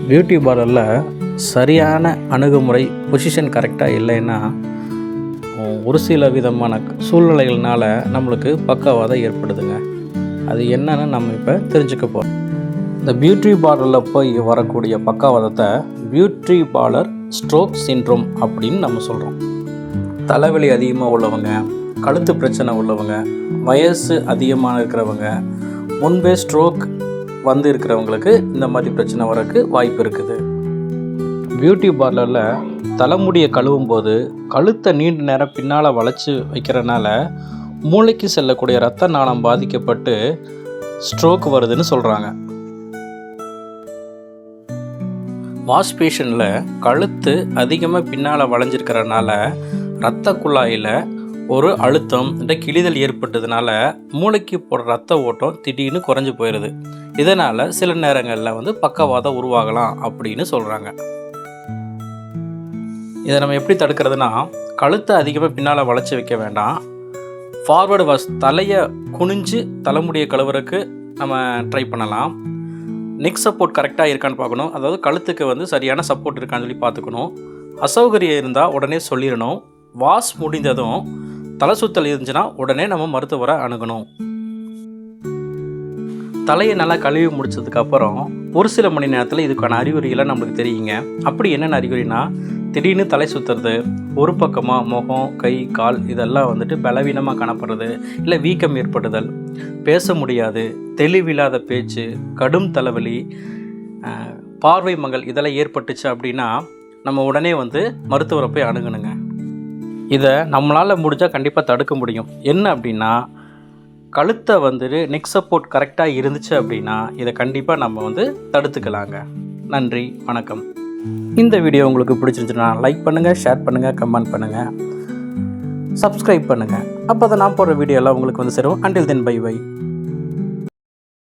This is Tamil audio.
பியூட்டி பார்லரில் சரியான அணுகுமுறை பொசிஷன் கரெக்டாக இல்லைன்னா ஒரு சில விதமான சூழ்நிலைகள்னால நம்மளுக்கு பக்கவாதம் ஏற்படுதுங்க. அது என்னன்னு நம்ம இப்போ தெரிஞ்சுக்க போகிறோம். இந்த பியூட்டி பார்லரில் போய் வரக்கூடிய பக்கவாதத்தை பியூட்டி பார்லர் ஸ்ட்ரோக் சிண்ட்ரோம் அப்படின்னு நம்ம சொல்கிறோம். தலைவலி அதிகமாக உள்ளவங்க, கழுத்து பிரச்சனை உள்ளவங்க, வயசு அதிகமாக இருக்கிறவங்க, முன்பே ஸ்ட்ரோக் வந்து இருக்கிறவங்களுக்கு இந்த மாதிரி பிரச்சனை வரக்கு வாய்ப்பு இருக்குது. பியூட்டி பார்லரில் தலைமுடியை கழுவும் போது கழுத்தை நீண்ட நேரம் பின்னால் வளைச்சி வைக்கிறனால மூளைக்கு செல்லக்கூடிய இரத்த நாளம் பாதிக்கப்பட்டு ஸ்ட்ரோக் வருதுன்னு சொல்கிறாங்க. வாஷ் பேஷனில் கழுத்து அதிகமாக பின்னால் வளைஞ்சிருக்கிறனால இரத்த குழாயில் ஒரு அழுத்தம் கிழிதல் ஏற்பட்டதுனால மூளைக்கு போடுற ரத்த ஓட்டம் திடீர்னு குறைஞ்சி போயிடுது. இதனால் சில நேரங்களில் பக்கவாதம் உருவாகலாம் அப்படின்னு சொல்கிறாங்க. இதை நம்ம எப்படி தடுக்கிறதுனா, கழுத்தை அதிகமாக பின்னால் வளைச்சி வைக்க வேண்டாம். ஃபார்வர்டு வாஷ், தலையை குனிஞ்சு தலைமுடியை கழுவுறதுக்கு நம்ம ட்ரை பண்ணலாம். நெக் சப்போர்ட் கரெக்டாக இருக்கான்னு பார்க்கணும். அதாவது கழுத்துக்கு சரியான சப்போர்ட் இருக்கான்னு சொல்லி பார்த்துக்கணும். அசௌகரியம் இருந்தால் உடனே சொல்லிடணும். வாஷ் முடிந்ததும் தலை சுத்தல் இருந்துச்சுன்னா உடனே நம்ம மருத்துவரை அணுகணும். தலையை நல்லா கழுவி முடிச்சதுக்கப்புறம் ஒரு சில மணி நேரத்தில் இதுக்கான அறிகுறிகளை நம்மளுக்கு தெரியுங்க. அப்படி என்னென்ன அறிகுறினா, திடீர்னு தலை சுற்றுறது, ஒரு பக்கமாக முகம், கை, கால் இதெல்லாம் பலவீனமாக காணப்படுறது, இல்லை வீக்கம் ஏற்படுதல், பேச முடியாது, தெளிவில்லாத பேச்சு, கடும் தலைவலி, பார்வை மங்கல் இதெல்லாம் ஏற்பட்டுச்சு அப்படின்னா நம்ம உடனே மருத்துவரை போய் அணுகணுங்க. இதை நம்மளால் முடிஞ்சால் கண்டிப்பாக தடுக்க முடியும். என்ன அப்படின்னா, கழுத்தை நெக் சப்போர்ட் கரெக்டாக இருந்துச்சு அப்படின்னா இதை கண்டிப்பாக நம்ம தடுத்துக்கலாங்க. நன்றி, வணக்கம். இந்த வீடியோ உங்களுக்கு பிடிச்சிருந்துச்சுன்னா லைக் பண்ணுங்கள், ஷேர் பண்ணுங்கள், கமெண்ட் பண்ணுங்கள், சப்ஸ்கிரைப் பண்ணுங்கள். அப்போ தான் நான் போடுற வீடியோலாம் உங்களுக்கு சேரும். Until then bye by.